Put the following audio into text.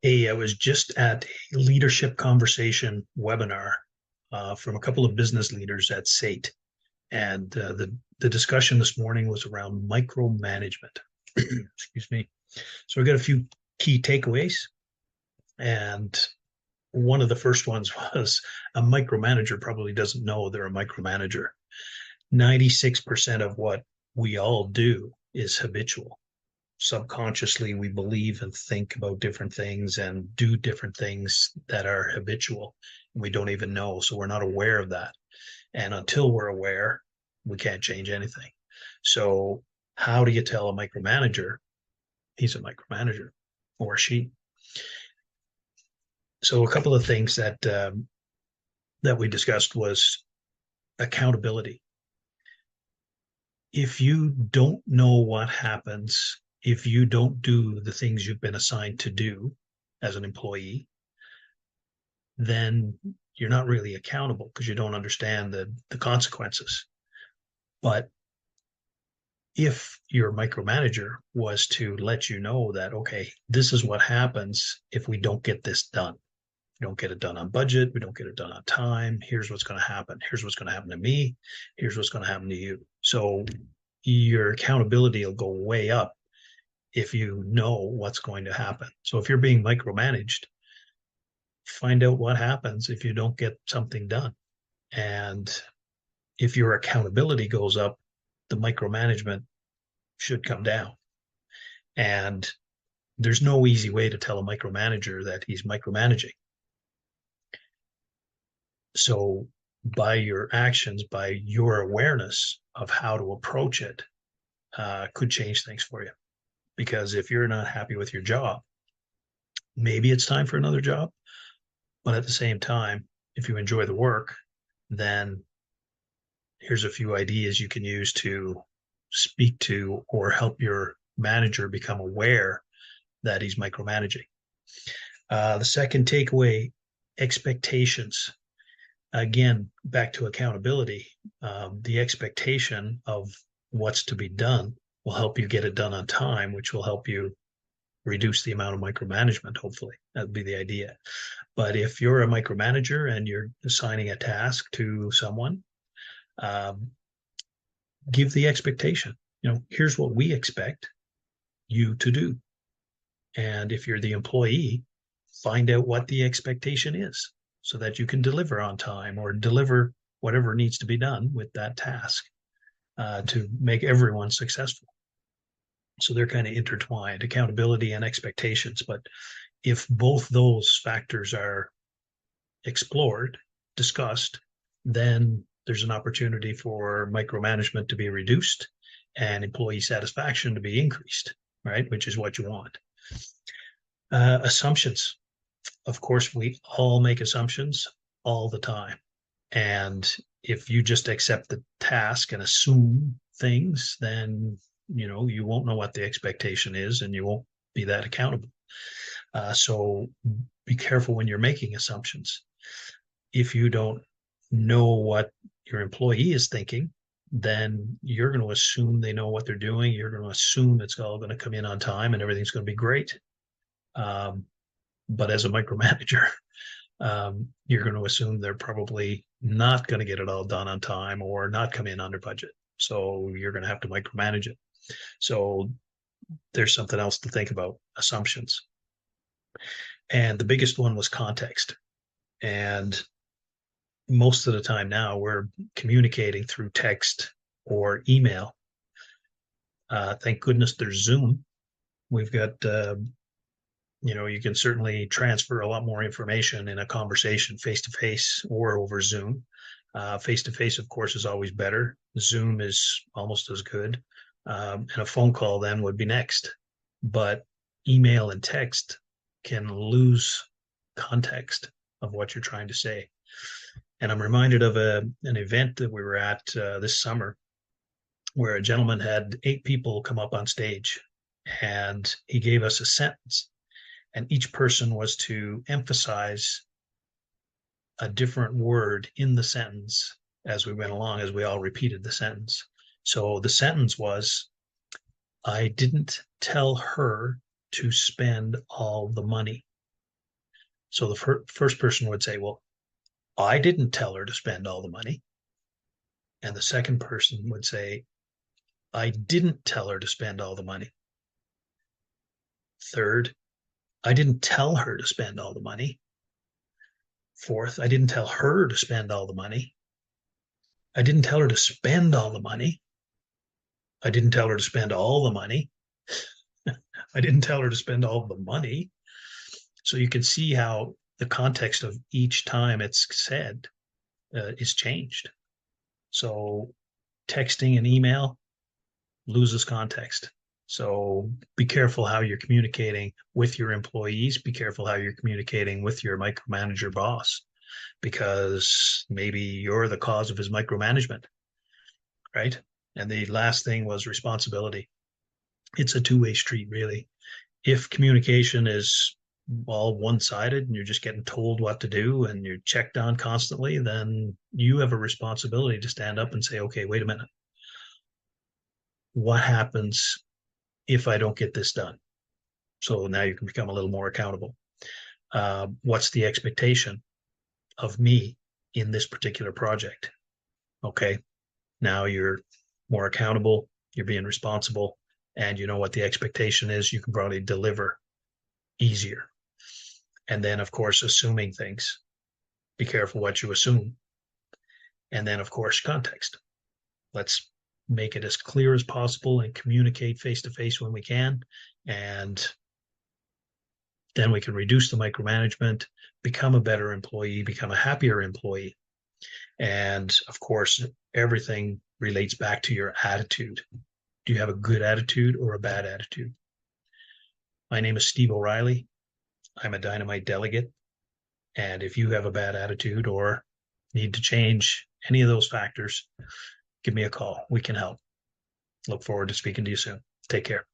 Hey, I was just at a leadership conversation webinar from a couple of business leaders at SATE, and the discussion this morning was around micromanagement. Excuse me. So I got a few key takeaways, and one of the first ones was a micromanager probably doesn't know they're a micromanager. 96% of what we all do is habitual. Subconsciously we believe and think about different things and do different things that are habitual and we don't even know, so we're not aware of that, and until we're aware we can't change anything. So how do you tell a micromanager he's a micromanager or she? So a couple of things that we discussed was accountability. If you don't know what happens if you don't do the things you've been assigned to do as an employee, then you're not really accountable because you don't understand the consequences. But if your micromanager was to let you know that, okay, this is what happens if we don't get this done. We don't get it done on budget. We don't get it done on time. Here's what's going to happen. Here's what's going to happen to me. Here's what's going to happen to you. So your accountability will go way up if you know what's going to happen. So if you're being micromanaged, find out what happens if you don't get something done. And if your accountability goes up, the micromanagement should come down. And there's no easy way to tell a micromanager that he's micromanaging. So by your actions, by your awareness of how to approach it, could change things for you. Because if you're not happy with your job, maybe it's time for another job. But at the same time, if you enjoy the work, then here's a few ideas you can use to speak to or help your manager become aware that he's micromanaging. The second takeaway, expectations. Again, back to accountability. The expectation of what's to be done will help you get it done on time, which will help you reduce the amount of micromanagement, hopefully. That'd be the idea. But if you're a micromanager and you're assigning a task to someone, um, give the expectation. Here's what we expect you to do. And if you're the employee, find out what the expectation is so that you can deliver on time or deliver whatever needs to be done with that task to make everyone successful. So they're kind of intertwined, accountability and expectations. But if both those factors are explored, discussed, then there's an opportunity for micromanagement to be reduced and employee satisfaction to be increased, right? Which is what you want. Assumptions. Of course, we all make assumptions all the time. And if you just accept the task and assume things, then you won't know what the expectation is and you won't be that accountable. So be careful when you're making assumptions. If you don't know what your employee is thinking, then you're going to assume they know what they're doing. You're going to assume it's all going to come in on time and everything's going to be great. But as a micromanager, you're going to assume they're probably not going to get it all done on time or not come in under budget. So you're going to have to micromanage it. So there's something else to think about, assumptions. And the biggest one was context. And most of the time now we're communicating through text or email. Thank goodness there's Zoom. We've got, you can certainly transfer a lot more information in a conversation face to face or over Zoom. Face to face, of course, is always better. Zoom is almost as good. And a phone call then would be next. But email and text can lose context of what you're trying to say. And I'm reminded of an event that we were at this summer where a gentleman had 8 people come up on stage and he gave us a sentence. And each person was to emphasize a different word in the sentence as we went along, as we all repeated the sentence. So the sentence was, I didn't tell her to spend all the money. So the first person would say, well, I didn't tell her to spend all the money. And the second person would say, I didn't tell her to spend all the money. Third, I didn't tell her to spend all the money. Fourth, I didn't tell her to spend all the money. I didn't tell her to spend all the money. I didn't tell her to spend all the money. I didn't tell her to spend all the money. So you can see how the context of each time it's said is changed. So texting and email loses context. So be careful how you're communicating with your employees. Be careful how you're communicating with your micromanager boss, because maybe you're the cause of his micromanagement, right? And the last thing was responsibility. It's a two-way street, really. If communication is all one-sided and you're just getting told what to do and you're checked on constantly, then you have a responsibility to stand up and say, okay, wait a minute. What happens if I don't get this done? So now you can become a little more accountable. What's the expectation of me in this particular project? Okay, now you're more accountable, you're being responsible, and you know what the expectation is. You can probably deliver easier. And then, of course, assuming things. Be careful what you assume. And then, of course, context. Let's make it as clear as possible and communicate face to face when we can. And then we can reduce the micromanagement, become a better employee, become a happier employee. And of course, everything relates back to your attitude. Do you have a good attitude or a bad attitude? My name is Steve O'Reilly. I'm a Dynamite delegate. And if you have a bad attitude or need to change any of those factors, give me a call. We can help. Look forward to speaking to you soon. Take care.